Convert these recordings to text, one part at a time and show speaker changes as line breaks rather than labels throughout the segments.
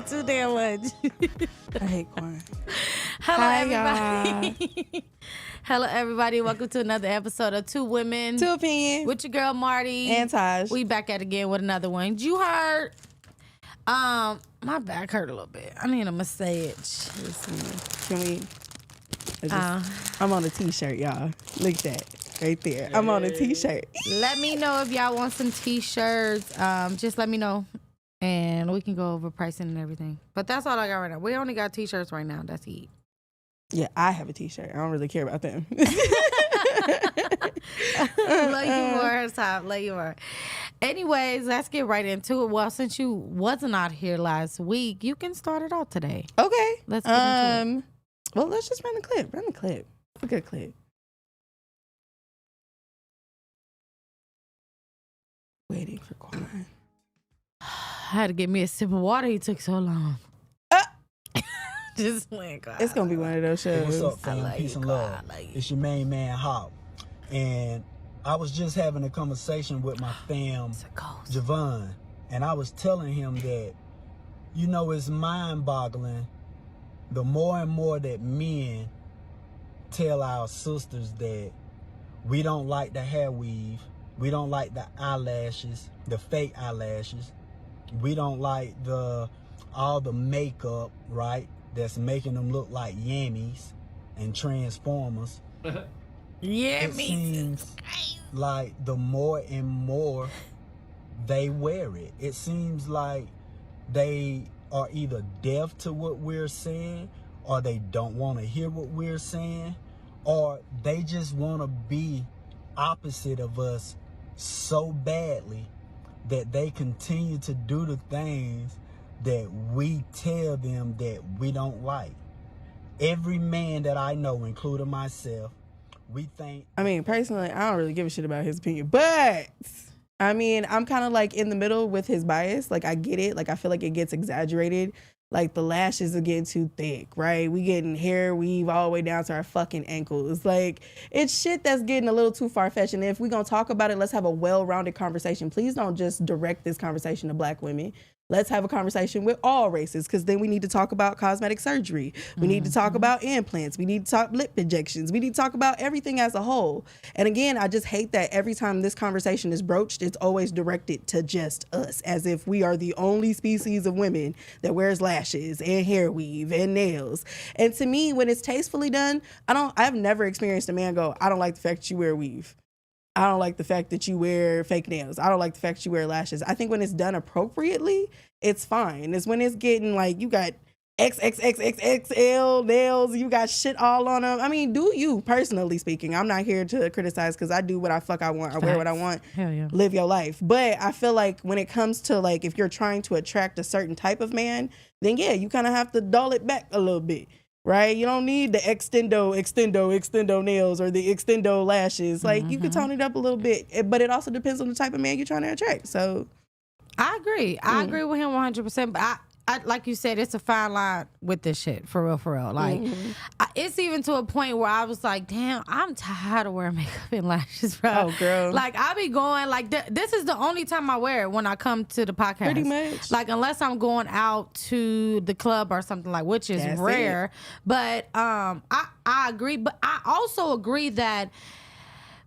Too damn much.
I hate corn.
Hello,
Hi,
everybody. Hello, everybody. Welcome to another episode of Two Women,
Two Opinions
with your girl Marty
and Taj.
We back at it again with another one. You heard? My back hurt a little bit. I need a massage.
Can we? I'm on a t-shirt, y'all. Look at that right there. I'm on a t-shirt.
Let me know if y'all want some t-shirts. Just let me know. And we can go over pricing and everything. But that's all I got right now. We only got t-shirts right now. That's it.
Yeah, I have a t-shirt. I don't really care about them.
Love you more, Top. Love you more. Anyways, let's get right into it. Well, since you wasn't out here last week, you can start it out today.
Okay.
Let's get into it.
Well, let's just run the clip. Run the clip. A good clip. Waiting for corn.
I had to get me a sip of water. He took so long. Just went.
It's gonna be one of those shows.
Hey, what's up, fam? Peace and love. It's your main man, Hop. And I was just having a conversation with my fam, Javon, and I was telling him that, you know, it's mind-boggling the more and more that men tell our sisters that we don't like the hair weave, we don't like the eyelashes, the fake eyelashes, we don't like all the makeup, right, that's making them look like yammies and transformers. It seems like the more and more they wear it, it seems like they are either deaf to what we're saying, or they don't want to hear what we're saying, or they just want to be opposite of us so badly that they continue to do the things that we tell them that we don't like. Every man that I know, including myself, we think...
I mean, personally, I don't really give a shit about his opinion, but I mean, I'm kind of like in the middle with his bias. Like, I get it. Like, I feel like it gets exaggerated. Like, the lashes are getting too thick, right? We getting hair weave all the way down to our fucking ankles. Like, it's shit that's getting a little too far-fetched. And if we're going to talk about it, let's have a well-rounded conversation. Please don't just direct this conversation to black women. Let's have a conversation with all races, because then we need to talk about cosmetic surgery. We need to talk about implants. We need to talk lip injections. We need to talk about everything as a whole. And again, I just hate that every time this conversation is broached, it's always directed to just us, as if we are the only species of women that wears lashes and hair weave and nails. And to me, when it's tastefully done, I've never experienced a man go, I don't like the fact that you wear weave. I don't like the fact that you wear fake nails. I don't like the fact that you wear lashes. I think when it's done appropriately, it's fine. It's when it's getting like, you got XXXXXL nails. You got shit all on them. I mean, do you, personally speaking. I'm not here to criticize because I do what I want. I wear what I want.
Hell yeah.
Live your life. But I feel like when it comes to like if you're trying to attract a certain type of man, then yeah, you kind of have to dull it back a little bit. Right? You don't need the extendo nails or the extendo lashes. Like you can tone it up a little bit. But it also depends on the type of man you're trying to attract. So
I agree. I agree with him 100%. But I like you said, it's a fine line with this shit, for real. Like, it's even to a point where I was like, damn, I'm tired of wearing makeup and lashes, bro.
Oh, girl.
Like, I be going, like, this is the only time I wear it when I come to the podcast.
Pretty much.
Like, unless I'm going out to the club or something, like, which is
That's
rare. But I agree. But I also agree that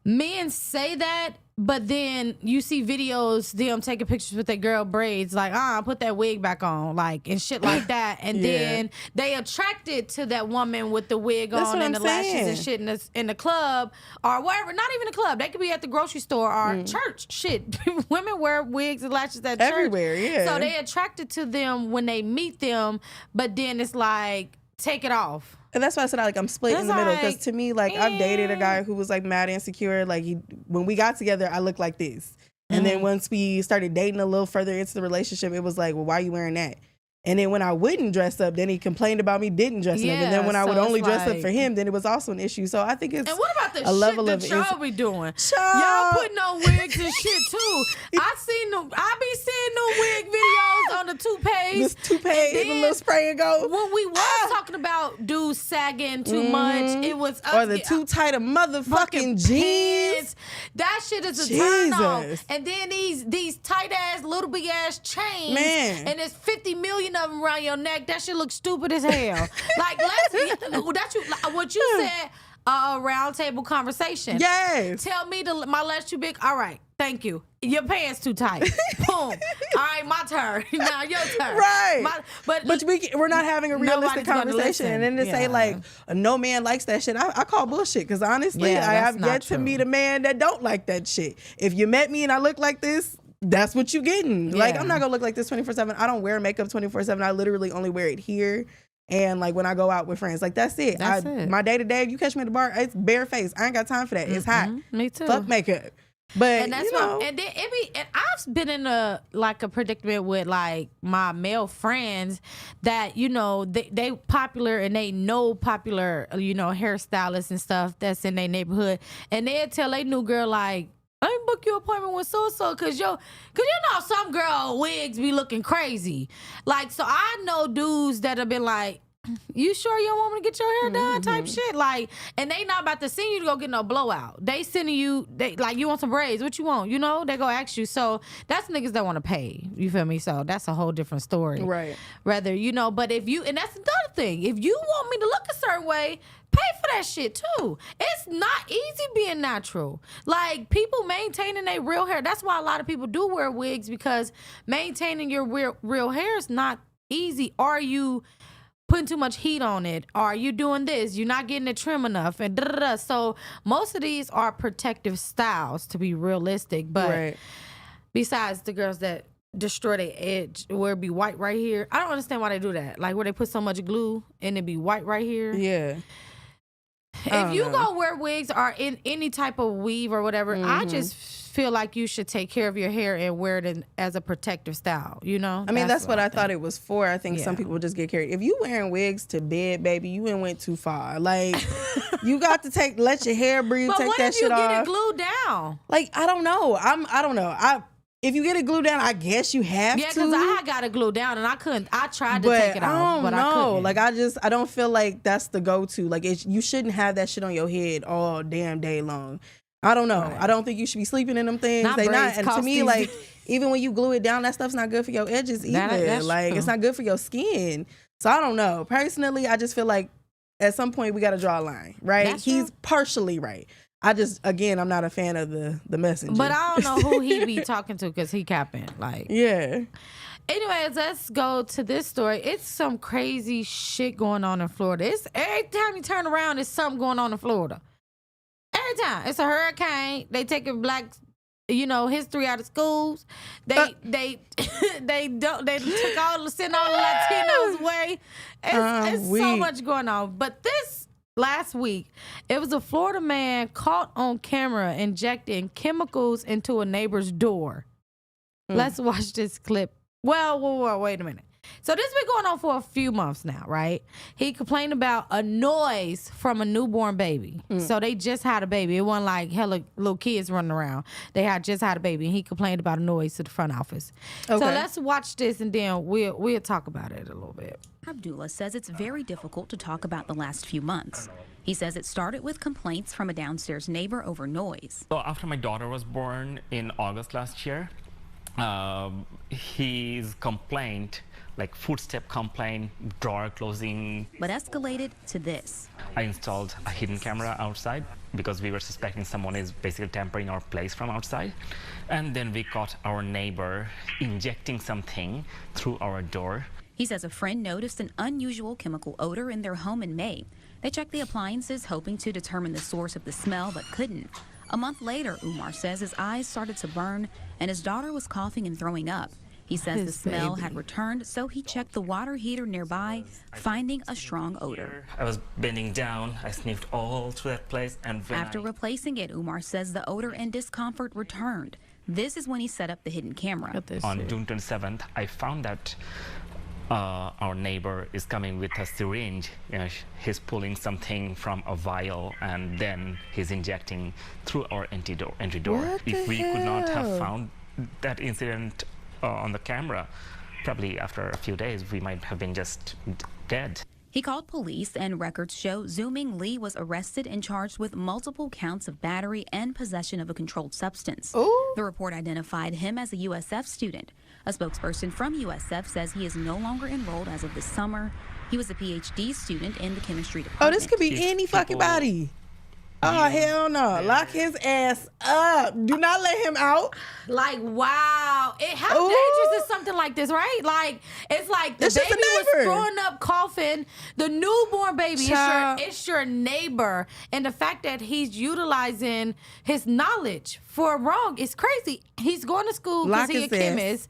men say that, but then you see videos, them taking pictures with their girl braids, like, put that wig back on, like, and shit like that. And then they attracted to that woman with the wig on and the lashes and shit in the club or wherever. Not even the club. They could be at the grocery store or church. Shit. Women wear wigs and lashes at church.
Everywhere, yeah.
So they attracted to them when they meet them, but then it's like, take it off.
And that's why I said I'm split in the middle because to me, like, I've dated a guy who was like mad insecure. Like when we got together, I looked like this. And then once we started dating a little further into the relationship, it was like, well, why are you wearing that? And then when I wouldn't dress up, then he complained about me didn't dress up. And then when I would only dress up for him, then it was also an issue. So I think it's
and what about the
a level
shit
of
that y'all be doing?
Child.
Y'all putting on wigs and shit too. I be seeing them wig videos on the toupee.
This toupee, the little spray and go.
When we was talking about dudes sagging too much, it was us
or the too tight of motherfucking jeans.
That shit is a turn on. And then these tight ass little big ass chains.
Man.
And there's 50 million of them around your neck. That shit looks stupid as hell. Like what you said. Round table conversation.
Yes.
Tell me my legs too big. All right. Thank you. Your pants too tight. Boom. All right, my turn. Now your turn.
Right.
But
we're not having a realistic conversation. And then to say like no man likes that shit, I call bullshit. Because honestly, I have yet to meet a man that don't like that shit. If you met me and I look like this, that's what you getting. Like, I'm not gonna look like this 24/7. I don't wear makeup 24/7. I literally only wear it here. And like when I go out with friends, like that's it. My day to day, if you catch me at the bar, it's bare face. I ain't got time for that. It's hot.
Me too.
Fuck makeup. But
and that's and then and I've been in a predicament with like my male friends that they popular and they know popular hairstylists and stuff that's in their neighborhood, and they'll tell a new girl like, I ain't book your appointment with so-so cause some girl wigs be looking crazy. Like, so I know dudes that have been like, you sure you don't want me to get your hair done type shit? Like, and they not about to send you to go get no blowout. They sending you, you want some braids, what you want? They go ask you. So that's niggas that want to pay. You feel me? So that's a whole different story.
Right.
Rather, but if you, and that's another thing, if you want me to look a certain way, pay for that shit too. It's not easy being natural. Like, people maintaining their real hair. That's why a lot of people do wear wigs, because maintaining your real hair is not easy. Are you putting too much heat on it? Are you doing this? You're not getting it trim enough, and da-da-da. So most of these are protective styles, to be realistic. But besides the girls that destroy their edge, where it be white right here, I don't understand why they do that. Like, where they put so much glue and it be white right here.
Yeah.
If you go wear wigs or in any type of weave or whatever, I just feel like you should take care of your hair and wear it as a protective style,
I mean, that's what I thought it was for. I think some people just get carried. If you wearing wigs to bed, baby, you went too far. Like, you got to let your hair breathe, take that shit off.
But what if you get it glued down?
Like, I don't know. I don't know. If you get it glued down, I guess you have to.
Yeah, because I got it glued down and I couldn't. I tried to take it off, but I couldn't.
Like, I don't feel like that's the go-to. Like, you shouldn't have that shit on your head all damn day long. I don't know. Right. I don't think you should be sleeping in them things. And to me, like, even when you glue it down, that stuff's not good for your edges either. Like, it's not good for your skin. So I don't know. Personally, I just feel like at some point we got to draw a line, right? He's partially right. I'm not a fan of the messenger.
But I don't know who he be talking to, because he capping. Like,
yeah.
Anyways, let's go to this story. It's some crazy shit going on in Florida. It's every time you turn around, there's something going on in Florida. Every time. It's a hurricane. They taking black history out of schools. They took sent all the Latinos away. It's so much going on. But this last week, it was a Florida man caught on camera injecting chemicals into a neighbor's door. Let's watch this clip. Well, wait a minute. So this has been going on for a few months now, right? He complained about a noise from a newborn baby. So they just had a baby. It wasn't like hella little kids running around. They had just had a baby, and he complained about a noise to the front office. Okay. So let's watch this, and then we'll talk about it a little bit.
Abdullah says it's very difficult to talk about the last few months. He says it started with complaints from a downstairs neighbor over noise.
So after my daughter was born in August last year, his complaint, like footstep complaint, drawer closing.
But escalated to this.
I installed a hidden camera outside because we were suspecting someone is basically tampering our place from outside. And then we caught our neighbor injecting something through our door.
He says a friend noticed an unusual chemical odor in their home in May. They checked the appliances, hoping to determine the source of the smell, but couldn't. A month later, Umar says his eyes started to burn and his daughter was coughing and throwing up. He says the smell had returned, so he checked the water heater nearby, finding a strong odor.
I was bending down. I sniffed all through that place. And
after replacing it, Umar says the odor and discomfort returned. This is when he set up the hidden camera.
On June 27th, I found that our neighbor is coming with a syringe. He's pulling something from a vial, and then he's injecting through our entry door. If we could not have found that incident on the camera, probably after a few days, we might have been just dead.
He called police, and records show Zooming Lee was arrested and charged with multiple counts of battery and possession of a controlled substance.
Ooh.
The report identified him as a USF student. A spokesperson from USF says he is no longer enrolled as of this summer. He was a PhD student in the chemistry department.
Oh, this could be any fucking body. Oh, hell no. Lock his ass up. Do not let him out.
Like, wow. How dangerous is something like this, right? Like, it's like the baby was throwing up, coughing. The newborn baby, it's your neighbor. And the fact that he's utilizing his knowledge for wrong is crazy. He's going to school because he's a chemist.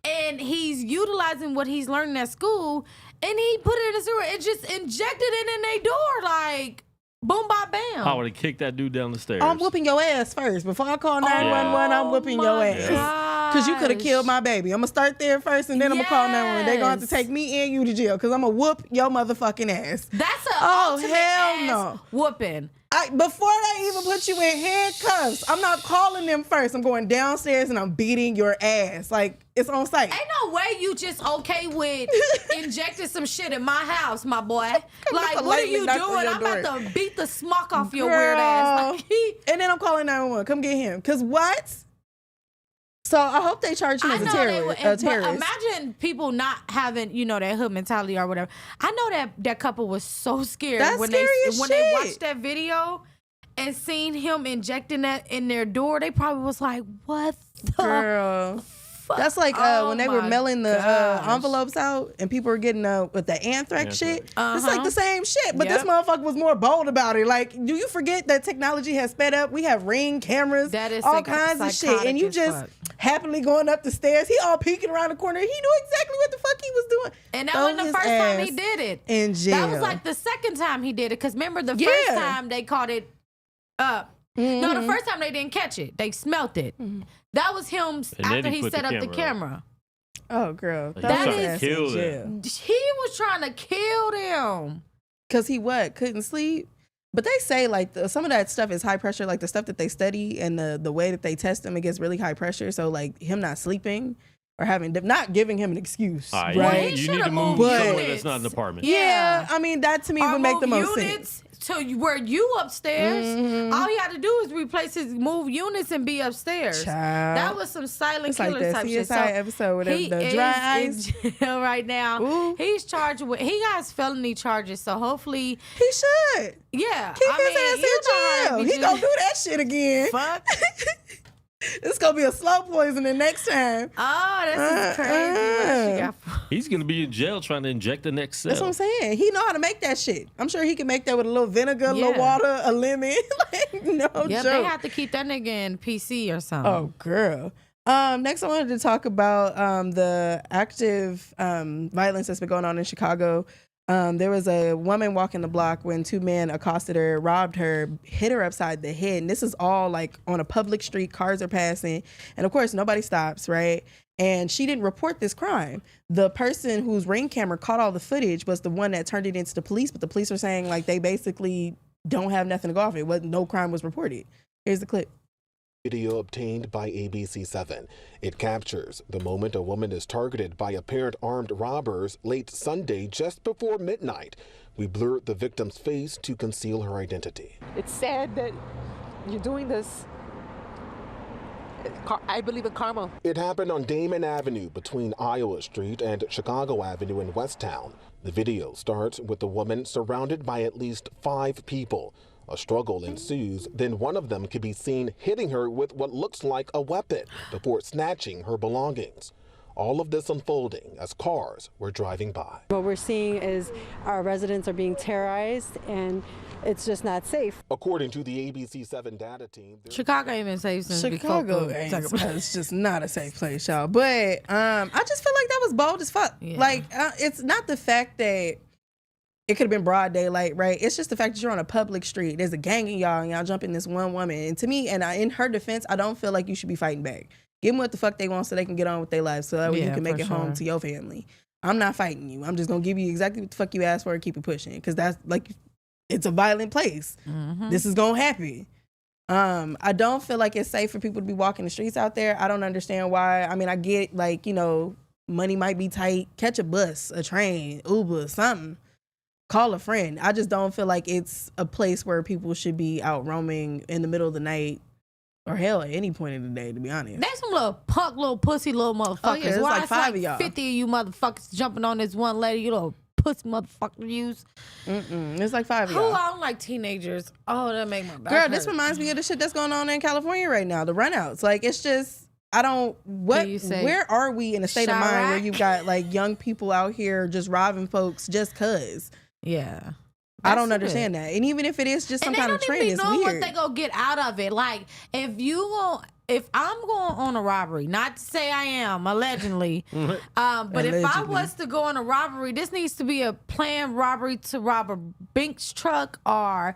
And he's utilizing what he's learning at school. And he put it in a sewer and just injected it in their door. Like, boom, bam, bam.
I would have kicked that dude down the stairs.
I'm whooping your ass first. Before I call 911, I'm whooping your ass. Because you could have killed my baby. I'm going to start there first, and then I'm going to call 911. They're going to have to take me and you to jail because I'm going to whoop your motherfucking ass.
That's an ultimate ass whooping.
Before they even put you in handcuffs, I'm not calling them first. I'm going downstairs and I'm beating your ass. Like, it's on site.
Ain't no way you just okay with injecting some shit in my house, my boy. Like, what are you doing? I'm about to beat the smock off your weird ass. Like,
and then I'm calling 911. Come get him. Because what? So I hope they charge him as a terrorist.
But imagine people not having, that hood mentality or whatever. I know that couple was so scared when they watched that video and seen him injecting that in their door. They probably was like, "What the fuck?"
That's like when they were mailing the envelopes out and people were getting with the anthrax shit. It's like the same shit, but this motherfucker was more bold about it. Like, do you forget that technology has sped up? We have Ring cameras, all kinds of shit, and you just happily going up the stairs. He all peeking around the corner. He knew exactly what the fuck he was doing.
And that wasn't the first time he did it.
In jail.
That was like the second time he did it. Because remember, the first time they caught it up. No, the first time they didn't catch it. They smelt it. That was him after he set up the camera.
Oh, girl.
That is kill
them. He was trying to kill them.
Because he couldn't sleep? But they say like some of that stuff is high pressure, like the stuff that they study and the way that they test him, it gets really high pressure. So like him not sleeping or not giving him an excuse, right?
Well, you need to move somewhere that's not an apartment.
Yeah, I mean that to me would make the most sense.
So where you upstairs, all he had to do is move units and be upstairs.
Child.
That was some silent killer type shit.
So episode with the dry ice.
In jail right now.
Ooh.
He's charged with. He has felony charges. So hopefully
he should.
Yeah,
keep his ass in jail. He gonna do that shit again.
Fuck.
It's gonna be a slow poisoning next time.
Oh, this is crazy. What she got for
He's gonna be in jail trying to inject the next cell.
That's what I'm saying. He know how to make that shit. I'm sure he can make that with a little vinegar, a little water, a lemon. Like, no
Yep,
joke.
they have to keep that nigga in PC or something.
Oh, girl. Next, I wanted to talk about the active violence that's been going on in Chicago. There was a woman walking the block when two men accosted her, robbed her, hit her upside the head. And this is all like on a public street. Cars are passing. And of course, nobody stops, right? And she didn't report this crime. The person whose Ring camera caught all the footage was the one that turned it into the police. But the police are saying like they basically don't have nothing to go off it. No crime was reported. Here's the clip.
Video obtained by ABC7. It captures the moment a woman is targeted by apparent armed robbers late Sunday just before midnight. We blurred the victim's face to conceal her identity.
It's sad that you're doing this. I believe in karma.
It happened on Damon Avenue between Iowa Street and Chicago Avenue in Westtown. The video starts with the woman surrounded by at least 5 people. A struggle ensues, then one of them can be seen hitting her with what looks like a weapon before snatching her belongings. All of this unfolding as cars were driving by.
What we're seeing is our residents are being terrorized, and it's just not safe.
According to the ABC7 data team,
Chicago ain't been safe since
Chicago it's just not a safe place, y'all. But I just feel like that was bold as fuck.
Yeah.
Like it's not the fact that it could have been broad daylight, right? It's just the fact that you're on a public street. There's a gang of y'all, and y'all jumping this one woman. And to me, in her defense, I don't feel like you should be fighting back. Give them what the fuck they want so they can get on with their lives, so that way you can make it home to your family. I'm not fighting you. I'm just gonna give you exactly what the fuck you asked for and keep it pushing, because that's like, it's a violent place.
Mm-hmm.
This is gonna happen. I don't feel like it's safe for people to be walking the streets out there. I don't understand why. I mean, I get like, money might be tight. Catch a bus, a train, Uber, something. Call a friend. I just don't feel like it's a place where people should be out roaming in the middle of the night, or hell, at any point in the day, to be honest.
There's some little punk, little pussy, little motherfuckers.
There's
Why
like
it's
5 of y'all.
50 of you motherfuckers jumping on this one lady, you little pussy motherfucker use.
There's like 5 of
Who
y'all.
I don't like teenagers. Oh, that make my back
Girl,
hurt.
this reminds me of the shit that's going on in California right now, the runouts. Like, it's just, where are we in a state of mind where you got like young people out here just robbing folks just cause?
Yeah.
I don't understand that. And even if it is just some kind of trend, it's
weird. Know
weird.
what they gonna get out of it. Like, if I'm going on a robbery, not to say I am, allegedly, but if I was to go on a robbery, this needs to be a planned robbery to rob a Binks truck or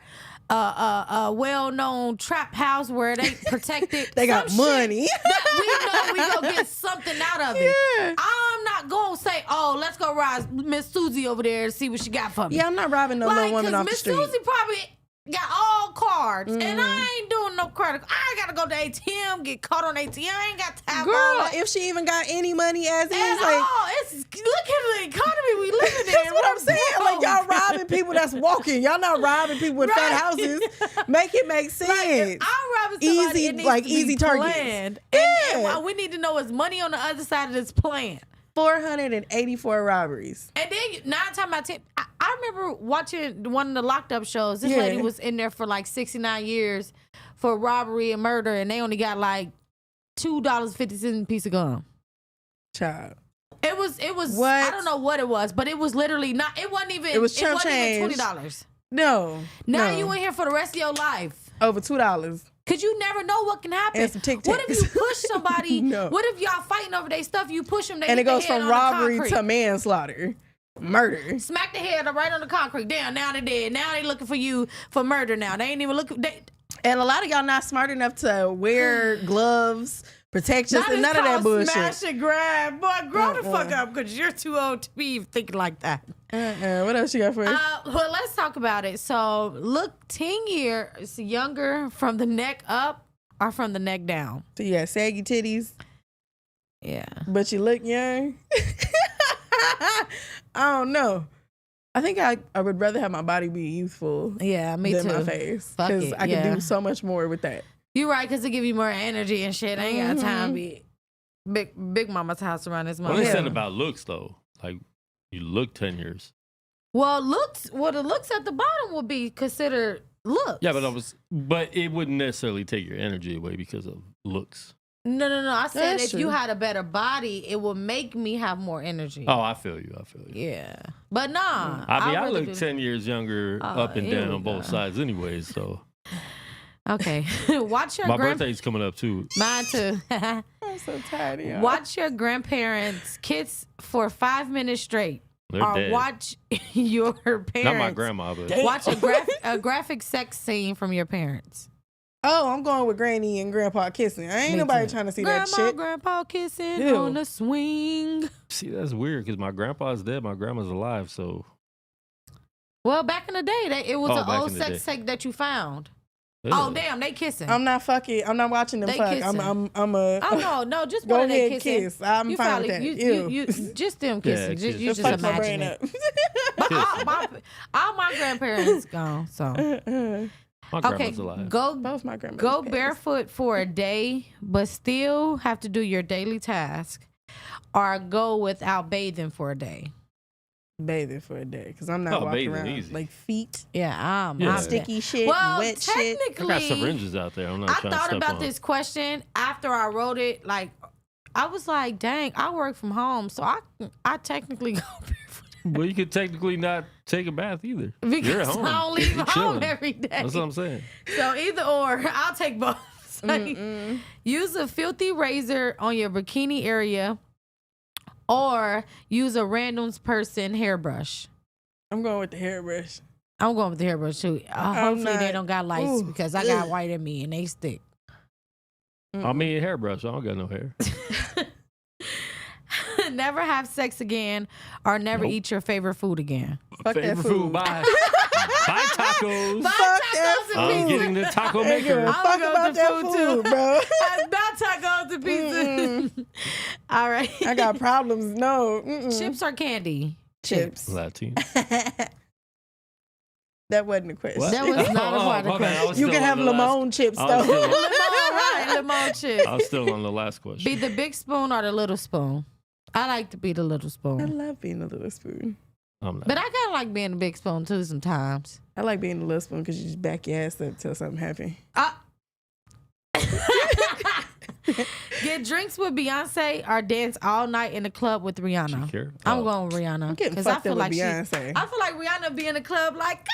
a well-known trap house where they protected.
They got money.
That we know we gonna get something out of it.
Yeah.
I'm not gonna say, oh, let's go rob Miss Susie over there and see what she got for me.
Yeah, I'm not robbing no little woman off the
Miss
street.
Susie probably got all cards, and I ain't doing no credit. I gotta go to ATM, get caught on ATM. I ain't got time.
Girl, if she even got any money as is, like,
it's look at the economy we living in.
that's what I'm saying. Like, y'all robbing people that's walking. Y'all not robbing people with fat houses. Make it make sense.
Like, if I'm robbing somebody, it needs to be
easy targets.
planned.
Yeah.
And what we need to know is money on the other side of this plan.
484 robberies.
And then 9 times out of 10, I remember watching one of the locked up shows. This lady was in there for like 69 years for robbery and murder, and they only got like $2.50 a piece of gum.
Child.
It was.
What?
I don't know what it was, but it was literally not. It wasn't even.
It was chump
wasn't
change.
even $20.
No.
Now
no.
you in here for the rest of your life.
Over $2.
Cause you never know what can happen.
And some Tic
What if you
Tacs.
push somebody?
No.
What if y'all fighting over their stuff? You push them, they
And
hit
it goes
their head
from
on the
robbery
concrete.
to manslaughter. Murder.
Smack the head right on the concrete. Damn, now they dead. Now they looking for you for murder now. They ain't even looking.
And a lot of y'all not smart enough to wear gloves, protections, and none of that bullshit.
Smash and grab. Boy, grow the fuck up because you're too old to be even thinking like that.
What else you got for us?
Well, let's talk about it. So, look 10 years younger from the neck up or from the neck down?
So you got saggy titties.
Yeah.
But you look young. I don't know. I think I would rather have my body be youthful
Yeah, me
than
too.
my face.
Fuck
Because
it,
I can
yeah.
do so much more with that.
You're right, because it give you more energy and shit. I ain't got time to be big mama's house around this
What
mother.
is saying about looks though? Like you look 10 years.
Well, the looks at the bottom would be considered looks.
Yeah, but it wouldn't necessarily take your energy away because of looks.
No. I said
That's
if you
true.
had a better body, it would make me have more energy.
Oh, I feel you.
Yeah. But nah.
I mean, I
really
look 10 years younger up and
here we
down both
go.
sides anyways, so.
Okay. Watch your
My birthday's coming up, too.
Mine too.
I'm so tired of y'all.
Watch your grandparents' kids for 5 minutes straight.
They're
or
dead.
watch your parents.
Not my grandma, but.
Watch a graphic sex scene from your parents.
Oh, I'm going with Granny and Grandpa kissing. I ain't nobody trying to see that shit.
Grandpa kissing
Ew.
on the swing.
See, that's weird because my grandpa's dead, my grandma's alive, so.
Well, back in the day, it was
Oh,
an
back
old
in the
sex
day.
tape that you found.
Ugh.
Oh, damn, they kissing.
I'm not fucking. I'm not watching them
They
fuck.
kissing.
I'm a.
Oh no, just
Go
one of
ahead,
they kissing.
kiss. I'm
you
fine with
probably-
that.
You just them
Yeah,
kissing.
kiss.
You
It
just
fucks my
imagine
brain
it.
up.
But all my grandparents gone. So
My
okay,
grandma's alive.
Both my grandmas.
go
passed.
barefoot for a day, but still have to do your daily task, or go without bathing for a day.
Bathing for a day because I'm not
Oh,
walking
bathing
around
easy.
like feet,
Yeah,
Yeah.
I'm
sticky shit,
Well,
wet shit.
I got
technically,
syringes out there. I'm not
I
trying to
thought
step
about
on.
this question after I wrote it. Like, I was like, dang, I work from home, so I technically go barefoot
Well, you could technically not take a bath either. You're at
because
home.
I don't leave
You're
home
chilling.
every day.
That's what I'm saying.
So either or, I'll take both. Use a filthy razor on your bikini area, or use a random person hairbrush.
I'm going with the hairbrush.
I'm going with the hairbrush too.
I'm
Hopefully they
not-
don't got lice
Ooh.
because I got
Ugh.
white in me and they stick.
I mean, hairbrush. I don't got no hair.
Never have sex again, or never
Nope.
eat your favorite food again.
Fuck that
Favorite
food.
Bye. Bye, tacos.
Buy
Fuck
tacos
that
and
I'm
pizza.
getting the taco
Ain't giving a
maker.
I'm
fuck
gonna
about
go
that
to
food,
food, too.
bro.
Not tacos and pizza. All right.
I got problems. No.
Chips or candy?
Chips.
Latin.
That wasn't a question.
What?
That was not a part of the
my bad. I was
You
still
can have
on the last-
lemon chips
I was
though.
still-
Lemon, right? Lemon chips.
I was still on the last question.
Be the big spoon or the little spoon? I like to be the little
I
spoon.
love being a little spoon.
I'm not.
But I kind of like being the big spoon too sometimes.
I like being a little spoon because you just back your ass up till something happen.
Get drinks with Beyonce or dance all night in the club with Rihanna.
Shakira?
I'm
Oh.
going with Rihanna.
I'm getting
'cause
fucked
I feel
up
like
with
she.
Beyonce.
I feel like Rihanna be in the club like, go!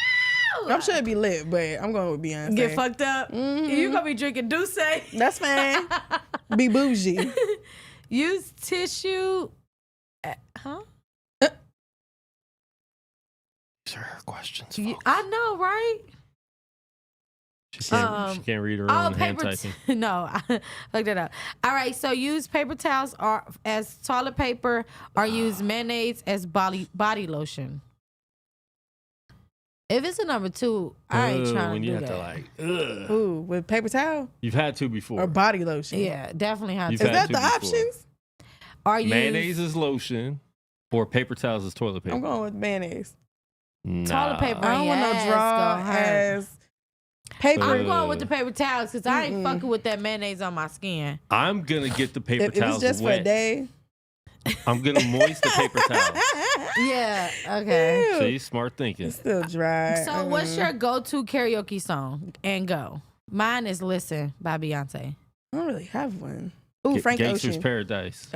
I'm sure it'd be lit, but I'm going with Beyonce.
Get fucked up.
Mhm.
You gonna be drinking Douce.
That's fine. Be bougie.
Use tissue. Huh?
These are her questions.
You-
folks.
I know, right?
She can't read her
Oh,
own hand
Oh,
paper.
typing.
No, I looked it up. All right, so use paper towels or as toilet paper, or use mayonnaise as body lotion. If it's a number two, I ain't trying
when
to
you
do
have
that.
to like,
Ooh, with paper towel
you've had to before.
or body lotion?
Yeah, definitely have
You've
to.
Is
had
that
to
the
before.
options?
Or use
Mayonnaise is lotion, or paper towels is toilet paper.
I'm going with mayonnaise.
toilet paper.
I don't want no
Yes,
draw
gonna hurt.
as paper.
I'm going with the paper towels because I ain't
Mm-mm.
fucking with that mayonnaise on my skin.
I'm gonna get the paper
if it's
towels
just
wet.
for a day.
I'm gonna moist the paper towel.
Yeah. Okay.
Ew.
See, smart thinking.
It's still dry.
So, what's your go-to karaoke song? And go. Mine is "Listen" by Beyonce.
I don't really have one. Ooh, Frank
Gangster's
Ocean.
Paradise.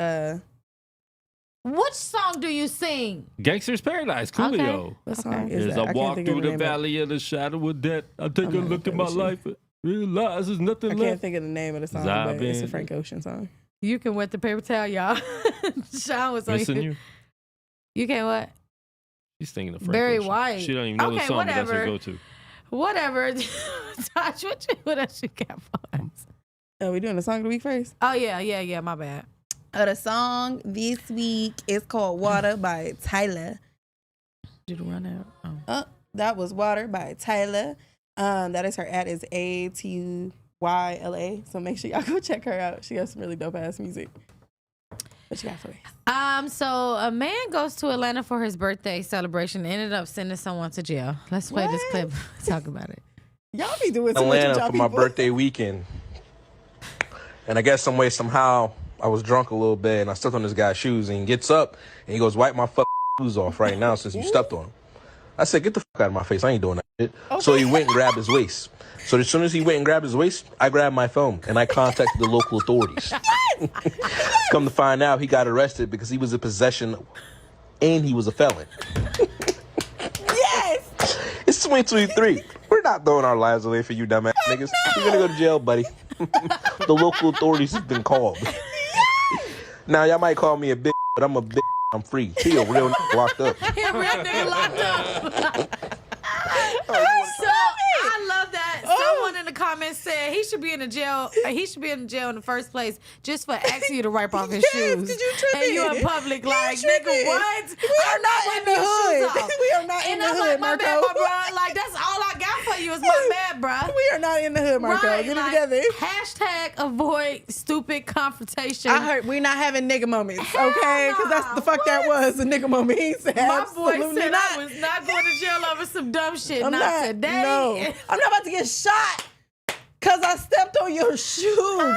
Which song do you sing?
Gangster's Paradise. Coolio.
What song
Okay.
is
As
that?
I
can't
walk
think of
through the
name of it.
valley of the shadow of death, I take
I'm
a
not
look at
gonna
my
play with
life, realize there's nothing
I
left.
can't think of the name of the song, but it's a
Zabin.
Frank Ocean song.
You can wet the paper towel, y'all. Sean was on
Missing
you.
you.
You can what?
She's thinking of Frank
Barry
Ocean.
White.
She don't even know the
Okay,
song, but that's her
whatever.
go-to.
Whatever. Tosh, what else you got for us?
Are we doing the song of the week first?
Oh, yeah. My bad.
The song this week is called Water by Tyler.
Did you run out?
That was Water by Tyler. That is her ad is ATYLA. So make sure y'all go check her out. She has some really dope ass music. What you got for me?
So a man goes to Atlanta for his birthday celebration and ended up sending someone to jail. Let's play this clip. Talk about it.
Y'all be doing too much with
Atlanta
y'all
for my
people.
birthday weekend. And I guess some way, somehow, I was drunk a little bit and I stepped on this guy's shoes and he gets up and he goes, wipe my shoes off right now since you stepped on them. I said, get the fuck out of my face. I ain't doing that. So he went and grabbed his waist. So as soon as he went and grabbed his waist, I grabbed my phone and I contacted the local authorities. Come to find out, he got arrested because he was in possession and he was a felon.
Yes.
It's 2023. We're not throwing our lives away for you dumbass niggas. You're gonna go to jail, buddy. The local authorities have been called. Now y'all might call me a bitch, but I'm a bitch. I'm free. He a real nigga locked up.
He a real nigga locked up. So I love that. Someone in the comments said he should be in the jail. He should be in jail in the first place just for asking you to wipe off his shoes.
Cause you tripping.
And you in public like,
tripping.
nigga, what?
We are not in the hood. We are not in the hood,
like, my
Marco.
bad, my bro. Like, that's all I got for you is my bad, bro.
We are not in the hood, Marco.
Right,
Get it
like,
together.
Hashtag avoid stupid confrontation.
I heard we're not having nigga moments, okay? Because that's the fuck that was, a nigga moment. He said,
My boy
absolutely
said
not.
I was not going to jail over some dumb shit.
I'm
not
not.
today.
No. I'm not about to get shot because I stepped on your shoe.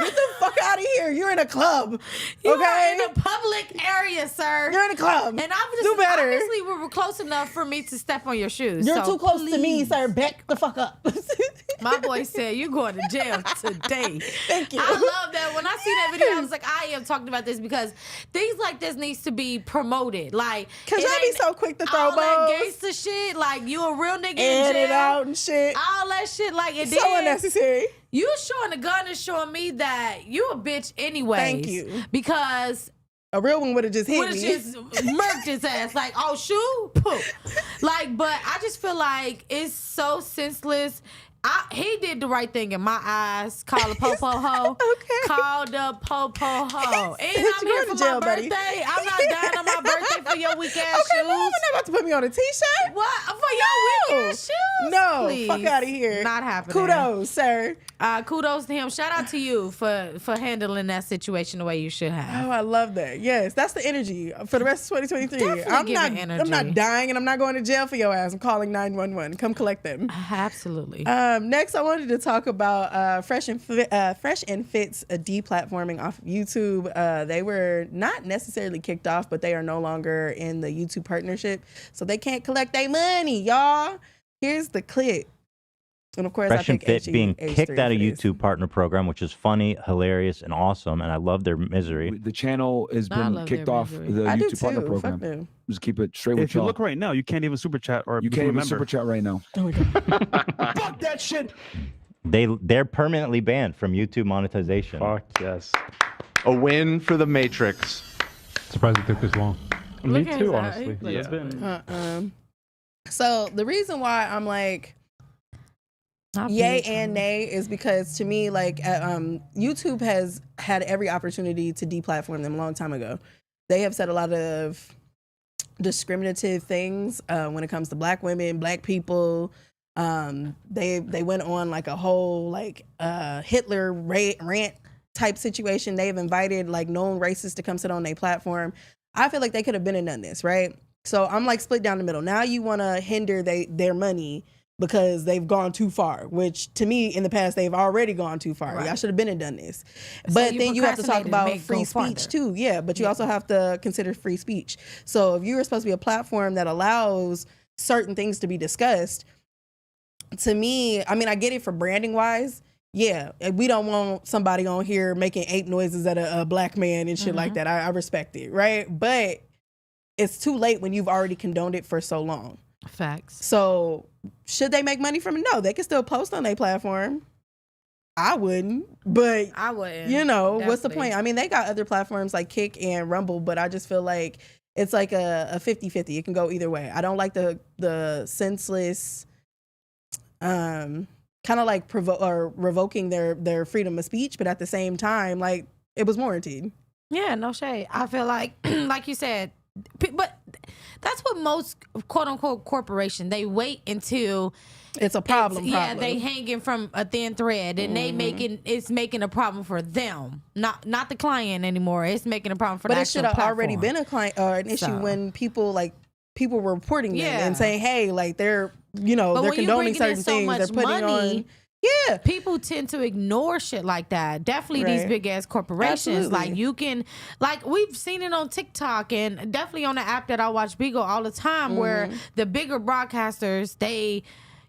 Get the fuck out of here. You're in a club.
You
Okay?
are in a public area, sir.
You're in a club.
And obviously,
Do better.
obviously, we were close enough for me to step on your shoes.
You're
so
too close to me,
please.
sir. Back the fuck up.
My boy said, you going to jail today.
Thank you.
I love that. When I see that video, I was like, I am talking about this because things like this needs to be promoted. Like,
Because
it
y'all be
ain't
so quick to throw
all that
balls.
gangster shit. Like, you a real nigga in
And
jail.
it out and shit.
All that shit. Like, and
So
then
unnecessary.
you showing the gun is showing me that you a bitch anyways.
Thank you.
Because
A real one would have just hit
would have
me.
just murked his ass. Like, oh, shoe? Poop. Like, but I just feel like it's so senseless. He did the right thing in my eyes. Call the po-po ho.
Okay.
Call the po-po ho. And
You
I'm here
going
for
to jail,
my
buddy.
birthday. I'm not dying on my birthday for your weak ass
Okay,
shoes.
well, you're not about to put me on a t-shirt.
What? For your weak ass shoes?
No,
Please.
fuck out of here.
Not happening.
Kudos, sir.
Kudos to him. Shout out to you for handling that situation the way you should have.
Oh, I love that. Yes, that's the energy for the rest of 2023.
Definitely
I'm
giving
not
energy.
dying and I'm not going to jail for your ass. I'm calling 911. Come collect them.
Absolutely.
Next, I wanted to talk about Fresh and Fit's deplatforming off of YouTube. They were not necessarily kicked off, but they are no longer in the YouTube partnership, so they can't collect their money, y'all. Here's the clip. And of course,
Fresh
I
and
think
Fit being
H3
kicked out of
for this.
YouTube partner program, which is funny, hilarious, and awesome, and I love their misery.
The channel has
I
been
love
kicked
their
off
misery.
the
I do
YouTube partner
too.
program.
Fuck them.
Just keep it straight with
If you
y'all.
look right now, you can't even super chat or
You
become
can't
a
even
member.
super chat right now.
Oh my God.
Fuck that shit.
They're permanently banned from YouTube monetization.
Fuck yes. A win for the Matrix.
Surprised it took this long.
Look
Me
at
too,
his
honestly.
eye.
Yeah.
Uh-uh. So the reason why I'm like
Not
yay
big.
and nay is because to me, like YouTube has had every opportunity to deplatform them a long time ago. They have said a lot of discriminative things when it comes to Black women, Black people. They went on like a whole like Hitler rant type situation. They've invited like known racists to come sit on their platform. I feel like they could have been and done this, right? So I'm like split down the middle. Now you want to hinder their money because they've gone too far, which to me in the past they've already gone too far.
Right.
Y'all should have been and done this.
So
But
you
then you have to talk
procrastinated to
about
make it
free
go
speech
farther.
too. Yeah, but you also have to consider free speech. So if you were supposed to be a platform that allows certain things to be discussed, to me, I mean, I get it for branding wise. Yeah, we don't want somebody on here making ape noises at a Black man and shit like that. I respect it, right? But it's too late when you've already condoned it for so long.
Facts.
So should they make money from it? No, they can still post on their platform. I wouldn't, but
I wouldn't.
you know, what's the
Definitely.
point? I mean, they got other platforms like Kick and Rumble, but I just feel like it's like a 50-50. It can go either way. I don't like the senseless kind of like revoking their freedom of speech, but at the same time, like it was warranted.
Yeah, no shade. I feel like, like you said, but that's what most quote unquote corporation, they wait until
it's a problem.
Yeah, they hanging from a thin thread and they making a problem for them, not the client anymore. It's making a problem for
but
the
it
actual
should have already
platform.
been a client or an issue
So.
when people were reporting them
Yeah.
and saying, hey, like they're
But
they're
when you
condoning
bringing in
certain
so
things.
much
They're putting
money,
on. Yeah.
People tend to ignore shit like that. Definitely these
Right.
big ass corporations.
Absolutely.
Like you can, like we've seen it on TikTok and definitely on the app that I watch Beagle all the time, where the bigger broadcasters, they,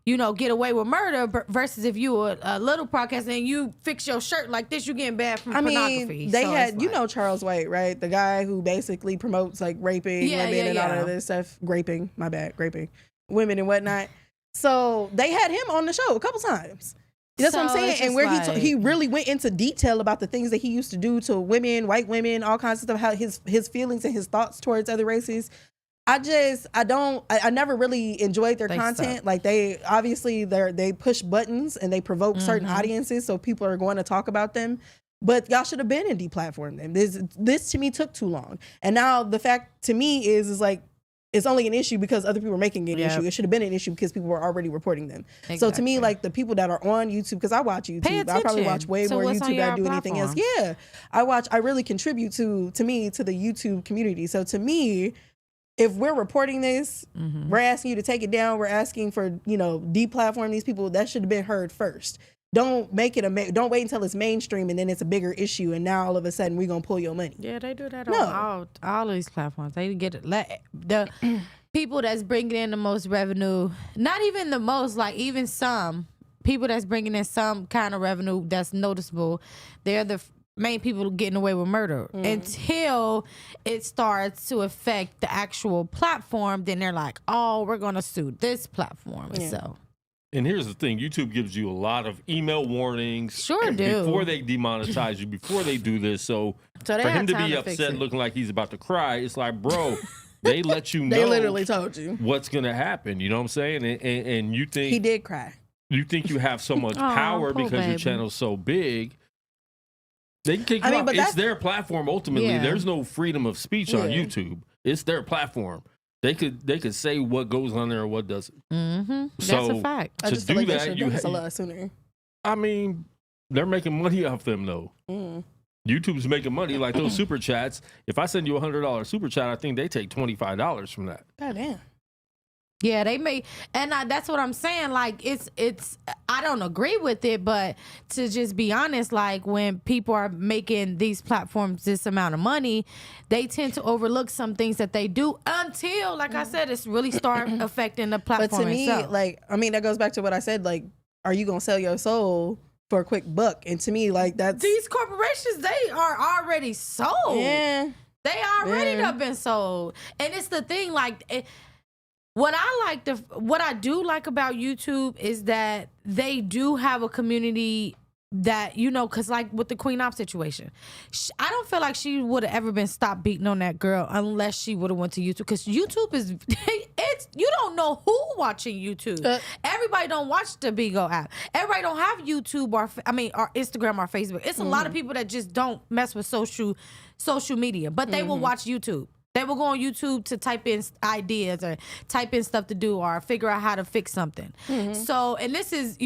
get away with murder versus if you a little podcast and you fix your shirt like this, you getting bad from pornography.
They
So
had,
it's like,
Charles White, right? The guy who basically promotes like raping women and all that other stuff. Graping women and whatnot. So they had him on the show a couple times. That's what I'm
So
saying.
it's
And
just
where
like-
he really went into detail about the things that he used to do to women, white women, all kinds of stuff, how his feelings and his thoughts towards other races. I never really enjoyed their content.
suck.
Like they push buttons and they provoke certain audiences, so people are going to talk about them. But y'all should have been and deplatformed them. This to me took too long. And now the fact to me is like, it's only an issue because other people were making it an issue. It should have been an issue because people were already reporting them. So to me, like the people that are on YouTube, because I watch YouTube, I probably watch way more YouTube than I do anything else. Yeah, I really contribute to the YouTube community. So to me, if we're reporting this, we're asking you to take it down. We're asking for deplatform these people. That should have been heard first. Don't make it don't wait until it's mainstream and then it's a bigger issue and now all of a sudden we're gonna pull your money.
Yeah, they do that on all of these platforms. They get it. The people that's bringing in the most revenue, not even the most, like even some people that's bringing in some kind of revenue that's noticeable, they're the main people getting away with murder. Until it starts to affect the actual platform, then they're like, oh, we're gonna sue this platform. So.
And here's the thing, YouTube gives you a lot of email warnings.
Sure do.
Before they demonetize you, before they do this. So
they
for him
had
to
time
be
to fix
upset
it.
looking like he's about to cry, it's like, bro, they let you know.
They literally told you
what's going to happen. You know what I'm saying? And you think.
he did cry.
You think you have so much power
poor
because your
baby.
channel's so big. They can kick you
I mean,
off.
but
It's
that's-
their platform ultimately.
Yeah.
There's no freedom of speech on
Yeah.
YouTube. It's their platform. They could say what goes on there or what doesn't.
That's
So
a fact.
I
to
just feel
do
like they
that,
should have
you
done this a lot sooner.
I mean, they're making money off them though. YouTube's making money like those super chats. If I send you $100 super chat, I think they take $25 from that.
God damn.
Yeah, they may, and that's what I'm saying. Like, it's. I don't agree with it, but to just be honest, like when people are making these platforms this amount of money, they tend to overlook some things that they do until, like I said, it's really start affecting the platform.
But to me,
itself.
that goes back to what I said. Like, are you gonna sell your soul for a quick buck? And to me, like that's
these corporations, they are already sold.
Yeah,
they already have been sold, and it's the thing, like. What I do like about YouTube is that they do have a community that, because like with the Queen Op situation, I don't feel like she would have ever been stopped beating on that girl unless she would have went to YouTube, because YouTube is, you don't know who watching YouTube. Everybody don't watch the Bigo app. Everybody don't have YouTube or Instagram or Facebook. It's a lot of people that just don't mess with social media, but they will watch YouTube. They will go on YouTube to type in ideas or type in stuff to do or figure out how to fix something. So, and this is,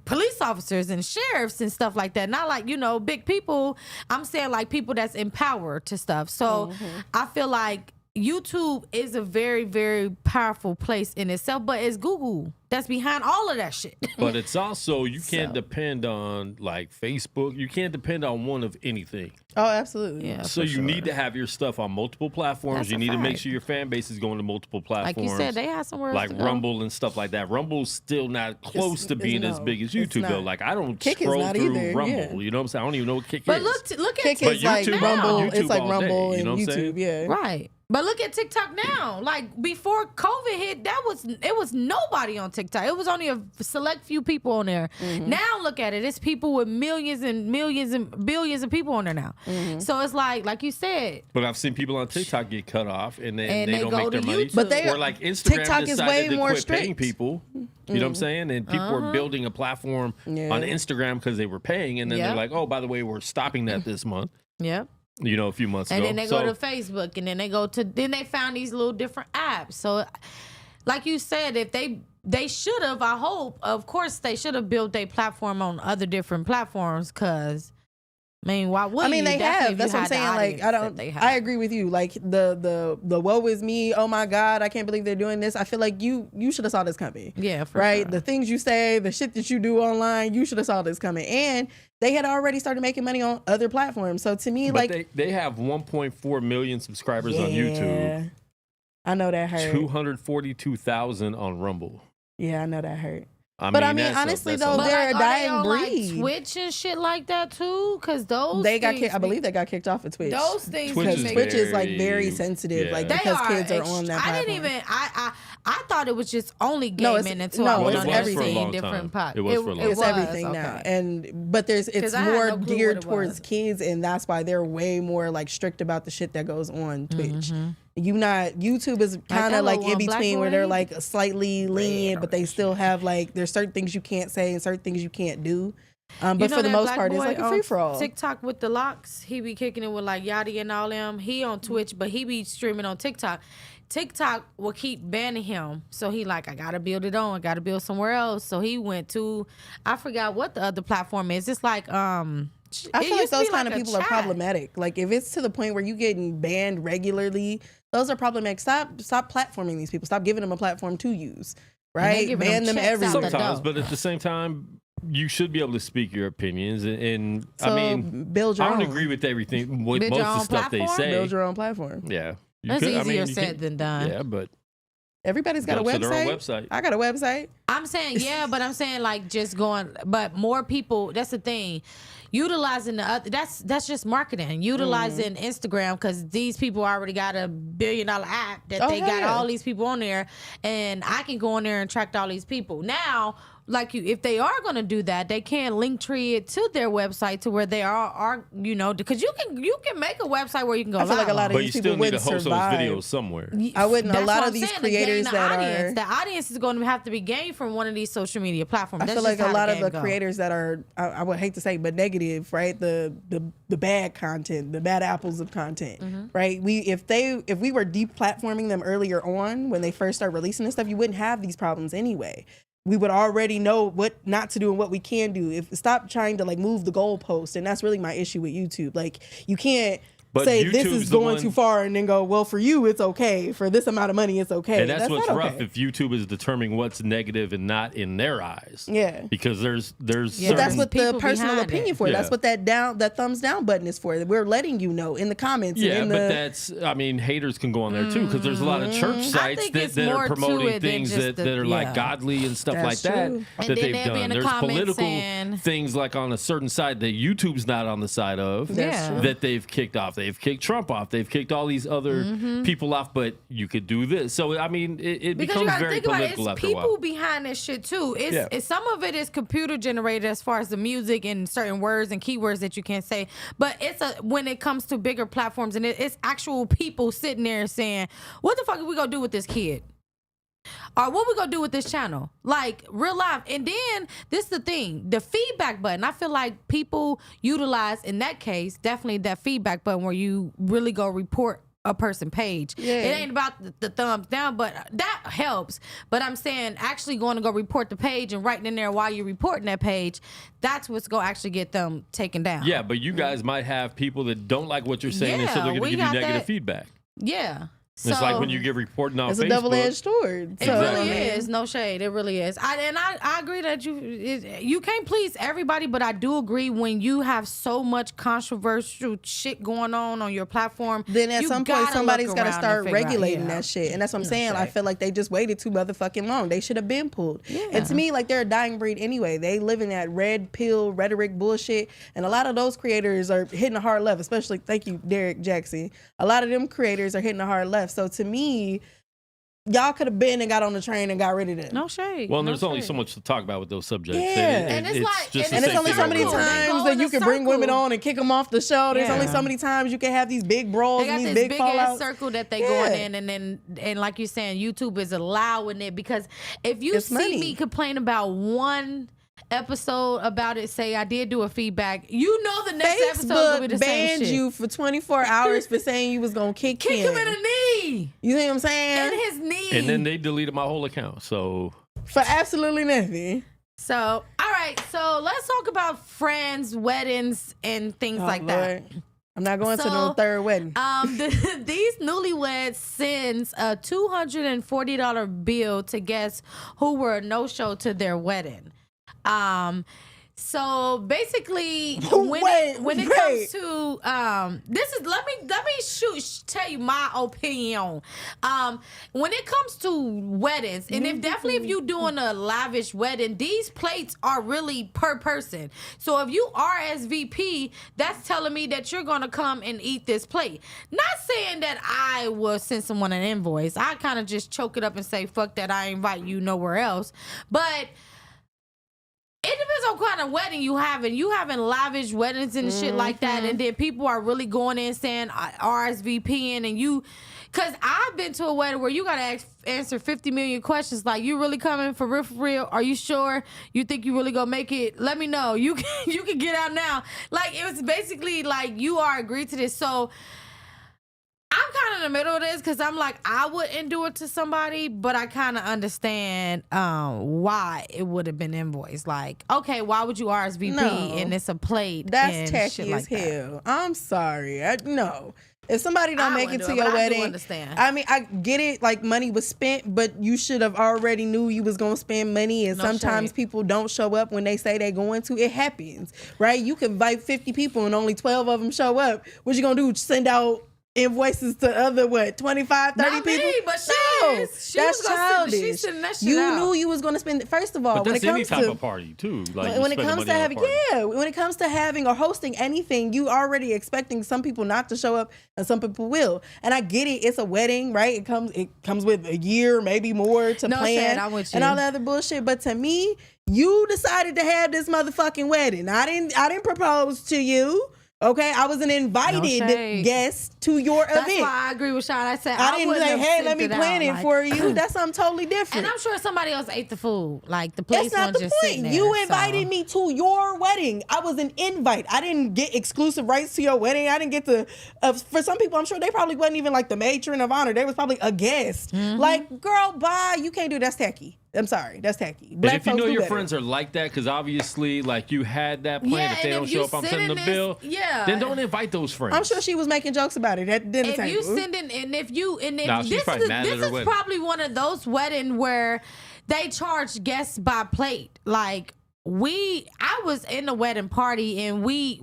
police officers and sheriffs and stuff like that. Not like, big people. I'm saying like people that's empowered to stuff. So I feel like YouTube is a very, very powerful place in itself, but it's Google that's behind all of that shit.
But it's also, you can't depend on like Facebook. You can't depend on one of anything.
Oh, absolutely.
Yeah.
So you need to have your stuff on multiple platforms.
That's
You
a
need to make
fact.
sure your fan base is going to multiple platforms.
Like you said, they have somewhere else
like
to go.
Rumble and stuff like that. Rumble's still not close to being as big as
it's
YouTube though.
not.
Like I don't
Kick is
scroll
not
through
either,
Rumble.
yeah.
You know what I'm saying? I don't even know what Kick
But
is.
look at
Kick
TikTok
is like
YouTube,
Rumble.
YouTube
It's like
all day,
Rumble
you know
and
what I'm saying?
YouTube. Yeah.
Right. But look at TikTok now. Like before COVID hit, it was nobody on TikTok. It was only a select few people on there. Now look at it. It's people with millions and millions and billions of people on there now. So it's like you said.
But I've seen people on TikTok get cut off and they don't
go
make their
to
money.
YouTube. But
they-
or like Instagram
TikTok is
decided
way
to
more
quit paying
strict.
people. You know what I'm saying? And people were building a platform on Instagram because they were paying, and then they're like, oh, by the way, we're stopping that this month.
Yep.
A few months
And
ago.
then they go to Facebook, and then they found these little different apps. So, like you said, if they should have, I hope, of course, they should have built a platform on other different platforms. Because, why would you?
They
Definitely
have.
if
That's
you
what I'm
had the
saying. Like,
audience
I
that
don't.
they have.
I agree with you. Like the woe is me. Oh my God, I can't believe they're doing this. I feel like you should have saw this coming.
Yeah, for
right.
sure.
The things you say, the shit that you do online, you should have saw this coming. And they had already started making money on other platforms. So to me,
but
like
they have 1.4 million subscribers on YouTube.
I know that hurt.
242,000 on Rumble.
Yeah, I know that hurt.
I
But
mean,
I mean,
that's
honestly,
that's
though,
But
they're a
like, are they
dying
on
breed.
like Twitch and shit like that too? Because those
They got
things
I believe they got kicked off of Twitch.
those things
Twitch
because
is
Twitch is like
very-
very sensitive,
yeah.
like
They
because kids are on that
I
platform.
didn't even. I thought it was just only
No, it's-
gaming until
no,
I
it's
went on
everything.
everything
For a
in
long
different
time.
pots.
It was for a long
It's
time.
everything now,
okay.
but it's
'Cause I had
more
no clue
geared
what it
towards
was.
kids, and that's why they're way more like strict about the shit that goes on Twitch. YouTube is kind
that
of like
little
in
one, Black
between where they're
Boy?
like slightly lenient, but they still have like there's certain things you can't say and certain things you can't do. But
You know
for the
that
most
black
part, it's
boy
like a
on
free for all.
TikTok with the locks, he be kicking it with like Yachty and all them. He on Twitch, but he be streaming on TikTok. TikTok will keep banning him, so he like, I gotta build it on, I gotta build somewhere else. So he went to, I forgot what the other platform is. It's like
I feel like those kind of people are problematic. Like if it's to the point where you getting banned regularly, those are problematic. Stop platforming these people. Stop giving them a platform to use. Right?
giving
Ban
them
them
checks out the
everywhere.
Sometimes,
door.
but at the same time, you should be able to speak your opinions. And
So
I mean,
build your
I don't
own.
agree with everything with
Build
most
your
of the
own
stuff they
platform?
say.
Build your own platform.
Yeah, you
That's
could- I
easier
mean, you
said
could-
than done.
Yeah, but
Everybody's got a
go to their own
website.
website.
I got a website.
I'm saying, yeah, but I'm saying like just going, but more people, that's the thing. Utilizing the other, that's just marketing. Utilizing Instagram because these people already got $1 billion app that
Oh,
they
hell
got
yeah.
all these people on there, and I can go on there and track all these people. Now, like if they are gonna do that, they can link tree it to their website to where they are you know, because you can make a website where you can go.
I feel like a lot of
but
these
you
people
still need to
wouldn't
host
survive.
those videos somewhere.
I wouldn't.
That's
A lot
what
of
I'm
these
saying, to gain
creators
the
that
audience,
are.
the audience is going to have to be gained from one of these social media platforms.
I
That's
feel like
just
a
how
lot of
game
the
go.
creators that are, I would hate to say, but negative, right? The bad content, the bad apples of content, right? If we were deplatforming them earlier on when they first started releasing this stuff, you wouldn't have these problems anyway. We would already know what not to do and what we can do. Stop trying to like move the goalpost, and that's really my issue with YouTube. Like you can't
But
say this
YouTube's
is
the
going
one-
too far and then go, well, for you it's okay. For this amount of money, it's okay.
And that's what's
not
rough
okay.
if YouTube is determining what's negative and not in their eyes.
Yeah.
Because there's
But
certain,
that's what the
people
personal
behind
opinion
it.
for.
Yeah.
That's what that thumbs down button is for. We're letting you know in the comments.
yeah,
and in
but
the,
that's, I mean, haters can go on there too because there's a lot of church sites
think
that,
it's
that
more
are
to
promoting
it than
things
just
that,
the-
that are
yeah.
like godly and stuff
That's
like that
true.
And
that
then
they've
they'll be in
done.
the
There's
comments
political
saying-
things like on a certain side that YouTube's not on the side of
That's true.
that they've kicked off. They've kicked Trump off. They've kicked all these other people off, but you could do this. So, I mean, it
Because you
becomes
gotta
very
think about it,
political
it's
after a while.
people behind this shit too. It's some of it is computer generated as far as the music and certain words and keywords that you can't say. But when it comes to bigger platforms and it's actual people sitting there saying, "What the fuck are we gonna do with this kid?" Or what we gonna do with this channel? Like real life. And then this is the thing, the feedback button. I feel like people utilize in that case definitely that feedback button where you really go report a person page.
Yeah.
It ain't about the thumbs down, but that helps. But I'm saying actually going to go report the page and writing in there while you're reporting that page, that's what's going to actually get them taken down.
Yeah, but you guys might have people that don't like what you're saying, and so
Yeah,
they're going to
we
give you
got
negative
that.
feedback.
Yeah.
It's like when you get reporting on
it's
Facebook.
a double-edged sword.
It
So,
really
I mean,
is. No shade. It really is. I agree that you can't please everybody, but I do agree when you have so much controversial shit going on your platform.
Then at
you
some point
gotta
somebody's
look
got to
around and
start
figure out,
regulating
yeah.
that shit, and that's what I'm saying. I feel like they just waited too motherfucking long. They should have been pulled. And to me, like they're a dying breed anyway. They live in that red pill rhetoric bullshit, and a lot of those creators are hitting a hard left. Especially, thank you, Derek Jackson. A lot of them creators are hitting a hard left. So to me, y'all could have been and got on the train and got rid of them.
No shade.
Well, and
no
there's only
shade.
so much to talk about with those subjects.
Yeah.
And it's like-
just
and
the
And it's
same
only
thing
so
over
many
and over.
They
times
go
that
in
you
a
can bring women
circle.
on and kick them off the show. There's
Yeah.
only so many times you can have these big brawls
They got
and these
this
big
big ass
fallouts.
circle that they
Yeah.
going in, and like you're saying, YouTube is allowing it because if you
It's
see
money.
me complain about one episode about it, say I did do a feedback, you know the next episode will be the
Facebook
same
banned
shit.
you for 24 hours for saying you was gonna kick
Kick him in the knee,
You see what I'm saying?
in his knee,
And then they deleted my whole account. So
For absolutely nothing.
So all right, so let's talk about friends, weddings, and things like that.
Lord. I'm not going to
So,
no third wedding.
These newlyweds sends a $240 bill to guests who were a no-show to their wedding. So basically, when it comes to this is let me tell you my opinion. When it comes to weddings, and if you doing a lavish wedding, these plates are really per person. So if you RSVP, that's telling me that you're gonna come and eat this plate. Not saying that I will send someone an invoice. I kind of just choke it up and say, fuck that, I invite you nowhere else. But it depends on what kind of wedding you having. You having lavish weddings and shit like that, and then people are really going in saying RSVPing, and you, because I've been to a wedding where you gotta answer 50 million questions. Like, you really coming for real? Are you sure? You think you really gonna make it? Let me know. You can get out now. Like, it was basically like you are agreed to this. So I'm kind of in the middle of this because I'm like, I wouldn't do it to somebody, but I kind of understand why it would have been invoiced. Like, okay, why would you RSVP and it's a plate?
That's
and
tacky
shit
as
like
hell.
that.
I'm sorry. No. If somebody don't make it to your
I
wedding,
do understand.
I mean, I get it, like money was spent, but you should have already knew you was gonna spend money. And sometimes people don't show up when they say they're going to. It happens, right? You can invite 50 people and only 12 of them show up. What you gonna do? Send out invoices to other 25, 30
Not
people?
me, but she
that's
was gonna
childish.
she's sending that shit
you
out.
knew you was gonna spend. First of all,
But
when
that's
it
any
comes
type
to
of party too. Like,
when it comes to having, when it comes to having or hosting anything, you already expecting some people not to show up and some people will. And I get it, it's a wedding, right? It comes with a year, maybe more to plan
Shit, I'm with you.
and all the other bullshit. But to me, you decided to have this motherfucking wedding. I didn't propose to you. Okay, I was an invited guest to your event.
That's why I agree with Sean. I said
I didn't say, hey, let me plan it for you. That's something totally
And
different.
I'm sure somebody else ate the food. Like, the place
That's not
wasn't
the
just sitting
point.
there.
You invited me to your wedding. I was an invite. I didn't get exclusive rights to your wedding. I didn't get to. For some people, I'm sure they probably wasn't even like the matron of honor. They was probably a guest. Like, girl, bye. You can't do that's tacky. I'm sorry, that's tacky.
And
Black
if you
folks
know
do
your
better.
friends are like that, because obviously, like, you had that plan.
Yeah,
if they
and
don't
if
show
you
up, I'm
sit
sending
in
the
this-
bill.
yeah.
Then don't invite those friends.
I'm sure she was making jokes about it at dinner
If
table.
you sending, and if
Nah, she's
this
probably
is
mad at
this
her
is
wedding.
probably one of those weddings where they charge guests by plate. Like, I was in the wedding party and we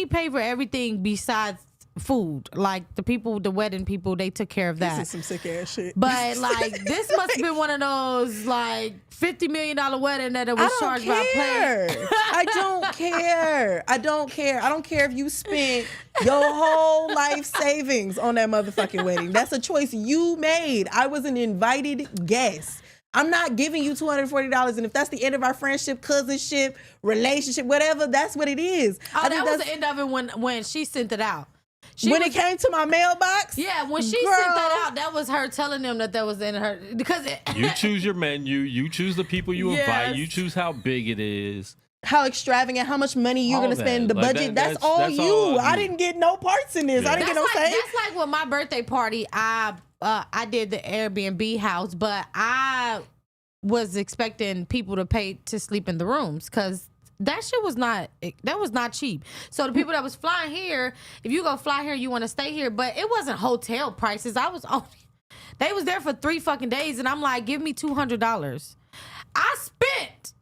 pay for everything besides food. Like, the wedding people, they took care of that.
This is some sick ass shit.
But like, this must have been one of those like $50 million wedding that it was charged by plate.
I don't care. I don't care. I don't care if you spent your whole life savings on that motherfucking wedding. That's a choice you made. I was an invited guest. I'm not giving you $240, and if that's the end of our friendship, cousinship, relationship, whatever, that's what it is.
Oh, that was the end of it when she sent it out.
It came to my mailbox?
Yeah, when she sent that out, that was her telling them that was in her, because
You choose your menu. You choose the people you
Yes.
invite. You choose how big it is.
How extravagant, how much money you're
All
going to
that.
spend, the
Like,
budget.
that's
That's
all
you. I
you.
didn't get no parts in this. I didn't get no say.
That's like with my birthday party. I did the Airbnb house, but I was expecting people to pay to sleep in the rooms because that shit was not cheap. So the people that was flying here, if you go fly here, you want to stay here, but it wasn't hotel prices. They was there for 3 fucking days, and I'm like, give me $200. I spent.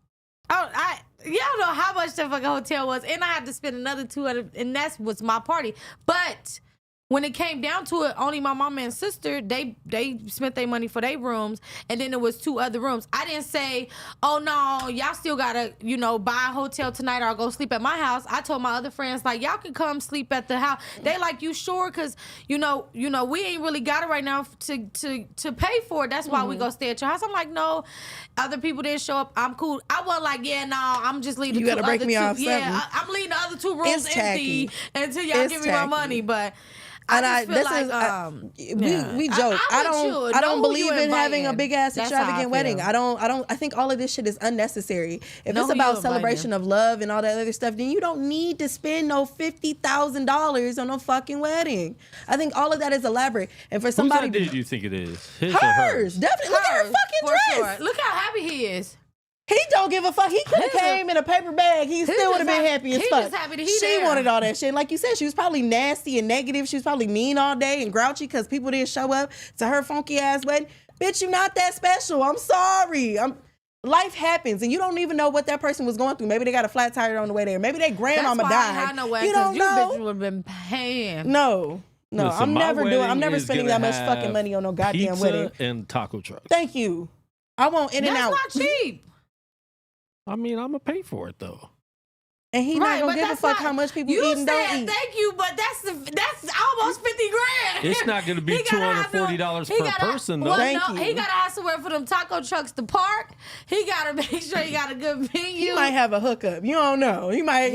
Y'all know how much the fucking hotel was, and I had to spend another $200, and that was my party. But when it came down to it, only my mama and sister, they spent their money for their rooms, and then there was 2 other rooms. I didn't say, oh no, y'all still gotta, buy a hotel tonight or go sleep at my house. I told my other friends, like, y'all can come sleep at the house. They like, you sure? Cause we ain't really got it right now to pay for it. That's why we go stay at your house. I'm like, no, other people didn't show up. I'm cool. I wasn't like, yeah, no, I'm just leaving.
You gotta break me off
Yeah, I'm leaving the other 2 rooms
It's
empty
tacky.
until y'all
It's
give me my
tacky.
money. But
And
I just feel like
we joke. I don't believe in having a big ass
That's how I
extravagant wedding.
feel.
I think all of this shit is unnecessary. If
Know
it's
who you
about
inviting.
celebration of love and all that other stuff, then you don't need to spend no $50,000 on a fucking wedding. I think all of that is elaborate. And for somebody,
Whose idea do you think it is? His or hers?
hers, definitely. Look at her fucking
for
dress.
sure. Look how happy he is.
He don't give a fuck. He could have
He's
came in a paper bag. He still would have been happy as
He
fuck.
just happy that he
She
there.
wanted all that shit. Like you said, she was probably nasty and negative. She was probably mean all day and grouchy because people didn't show up to her funky ass wedding. Bitch, you not that special. I'm sorry. life happens, and you don't even know what that person was going through. Maybe they got a flat tire on the way there. Maybe their grandmama
That's why I
died.
had no way,
You don't
you
know.
bitches would have been paying.
No,
Listen,
I'm
my
never doing. I'm
wedding
never
is
spending
gonna
that much fucking
have
money on no goddamn
pizza
wedding.
and taco trucks.
Thank you. I want in and out.
That's not cheap.
I mean, I'm gonna pay for it though.
And he
Right,
not gonna
but
give a
that's
fuck
not-
how much people
you
eat and don't
said
eat.
thank you, but that's almost 50 grand.
It's not gonna be
He gotta have
$240
he
per
gotta-
person, though.
Well,
Thank
no,
you.
he gotta have somewhere for them taco trucks to park. He gotta make sure he got a good venue.
He might have a hookup. You don't know. He might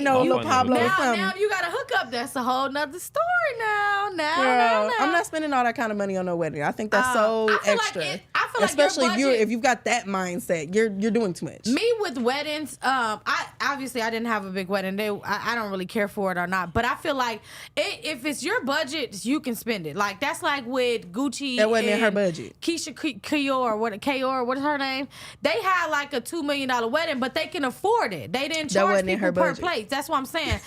know
I'll
Lil
find
Pablo
out.
or
now,
something.
now you got a hookup. That's a whole nother story now.
Girl, I'm not spending all that kind of money on no wedding. I think that's so
I feel like
extra.
I feel like
Especially
your budget,
if you've got that mindset, you're doing too much.
Me with weddings, I obviously I didn't have a big wedding. I don't really care for it or not, but I feel like if it's your budget, you can spend it. Like that's like with Gucci.
That wasn't in
and
her budget.
Keisha Kayor, what is her name? They had like a $2 million wedding, but they can afford it. They didn't
That
charge
wasn't in her
people per
budget.
plate. That's what I'm saying.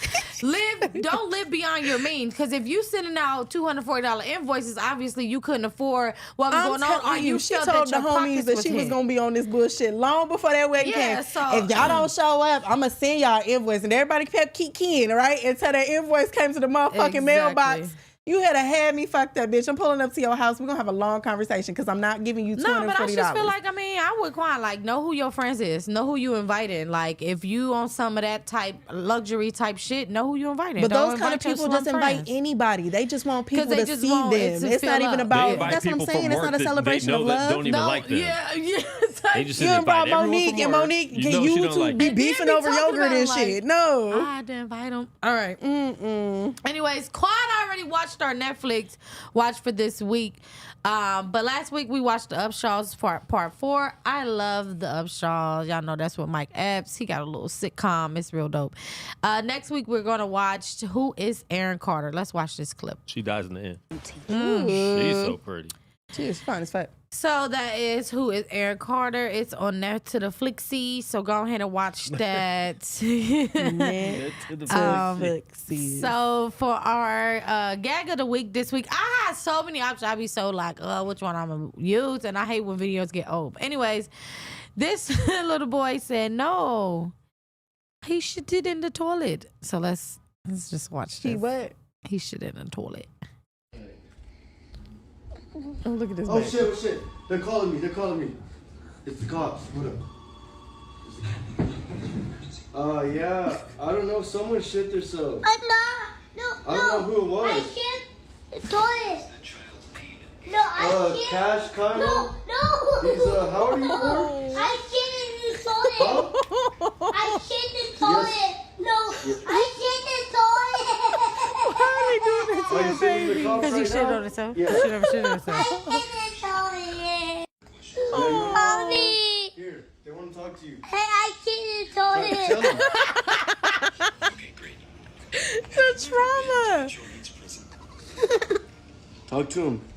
Don't live beyond your means, because if you sending out $240 invoices, obviously you couldn't afford what was
I'm
going on, or
telling
you
she
felt
told
that
the
your
homies
pockets
that she was
hit.
gonna be on this bullshit long before that wedding
Yeah,
came.
so-
If y'all don't show up, I'ma send y'all invoice, and everybody kept keying, right? Until that invoice came to the motherfucking mailbox. You had me fucked up, bitch. I'm pulling up to your house. We're gonna have a long conversation because I'm not giving you $240.
No, but I just feel like, I would know who your friends is, know who you inviting. Like, if you on some of that type luxury type shit, know who you inviting.
But
Don't
those kind of
invite your
people
slum
just invite
friends.
anybody. They just want
'Cause
people
they
to
just
see
want
them.
it to
It's not
fill
even
up.
about.
They invite
That's what I'm
people
saying.
from
It's not a
work that
celebration
they know
of
that
love.
don't even like them.
Yeah.
They just
You
invite
invite
everyone
Monique,
from
and
work.
Monique
You
get
know she
you
don't
two
like
be
them.
beefing
be
over
talking
yogurt
about
and
like,
shit. No.
I had to invite them. All right. Anyways, Quad already watched our Netflix watch for this week. But last week we watched the Upshaws part 4. I love the Upshaws. Y'all know that's what Mike Epps. He got a little sitcom. It's real dope. Next week we're gonna watch Who is Aaron Carter. Let's watch this clip.
She dies in the end.
Ooh.
She's so pretty.
She is fine as fuck.
So that is Who is Aaron Carter. It's on there to the Flixie. So go ahead and watch that. So for our gag of the week this week, I had so many options. I'd be so like, which one I'm gonna use, and I hate when videos get old. Anyways, this little boy said no, he shitted in the toilet. So let's just watch this.
He what?
He shit in the toilet.
Oh, look at this.
Oh
baby.
shit, oh shit. They're calling me. It's the cops. What up? Yeah. I don't know. Someone shit themselves.
No.
I don't know who it was.
I shit the toilet. No, I shit.
Cash Kyle?
No.
He's, how old are you, boy?
I shit in the toilet. I shit the toilet. No, I shit the toilet.
Why are they doing this to
Are you
your
saying the
baby?
cops
Because he
right
shit
now?
on himself.
Yeah.
He should have shit on himself.
I shit the toilet.
Oh.
Mommy.
Here, they want to talk to you.
Hey, I shit the
Tell
toilet.
them.
The trauma.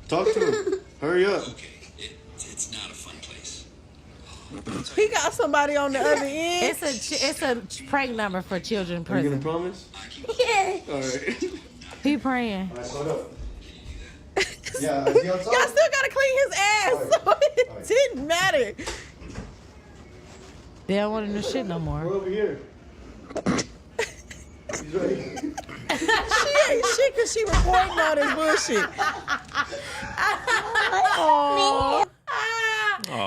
Talk to him. Hurry up.
It's not a fun place.
He got somebody on the other end.
It's a prank number for children in
Are you
prison.
gonna promise?
Yeah.
All right.
He praying.
All right, hold up. Yeah, is he outside?
Y'all still gotta clean his ass, so it didn't matter.
They don't want him to shit no more.
We're over here. He's right here.
She ain't shit because she recording all this bullshit. Aww.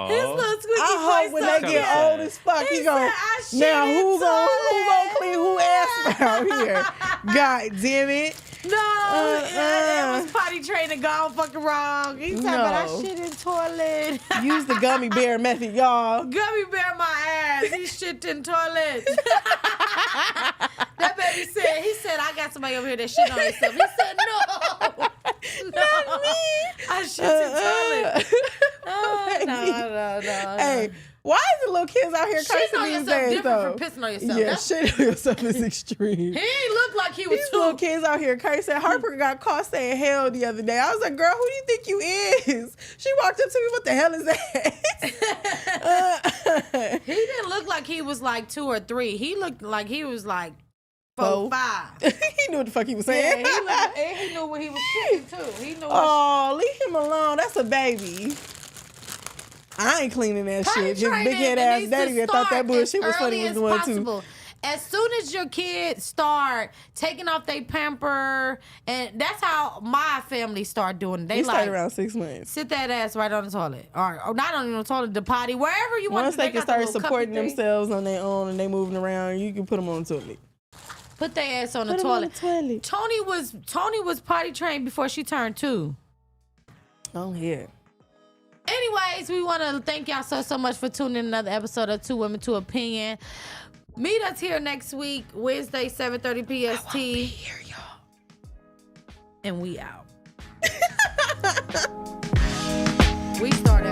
His little squeaky
I hope
voice
when
so
they get
cute.
old as fuck, he gon'
I shit
now
in
who gonna
toilet.
clean who ass out here? God damn it.
No, it was potty training gone fucking wrong. He talking about
No.
I shit in toilet.
Use the gummy bear method, y'all.
Gummy bear my ass. He shit in toilet. That baby said, I got somebody over here that shit on himself. He said, no. Not me. I shit in toilet. Oh, no.
Hey, why is the little kids out here
Shitting
cursing
on
these
yourself
days,
different
though?
from pissing on yourself.
Yeah,
That's-
shitting on yourself is extreme.
He ain't look like he was
These
too.
little kids out here cursing. Harper got caught saying hell the other day. I was like, girl, who do you think you is? She walked up to me, what the hell is that?
He didn't look like he was like 2 or 3. He looked like he was like 4, 5.
He knew what the fuck he was saying.
Yeah, he knew what he was kicking too. He knew.
Oh, leave him alone. That's a baby. I ain't cleaning that
Potty
shit. His
training,
big head
it
ass
needs
daddy
to
that thought that
start
bullshit
as
was funny
early
was
as
going
possible.
to.
As soon as your kids start taking off their pamper, and that's how my family start doing it. They
He
like
started around 6 months.
sit that ass right on the toilet, or not on the toilet, the potty, wherever you want.
Once they can
got the
start
little
supporting
cuppy thing.
themselves on their own and they moving around, you can put them on the toilet.
Put their ass on the
Put 'em on
toilet.
the toilet.
Tony was potty trained before she turned 2.
Oh yeah.
Anyways, we want to thank y'all so much for tuning in another episode of Two Women, Two Opinion. Meet us here next week, Wednesday, 7:30 PST. Be here, y'all. And we out. We started.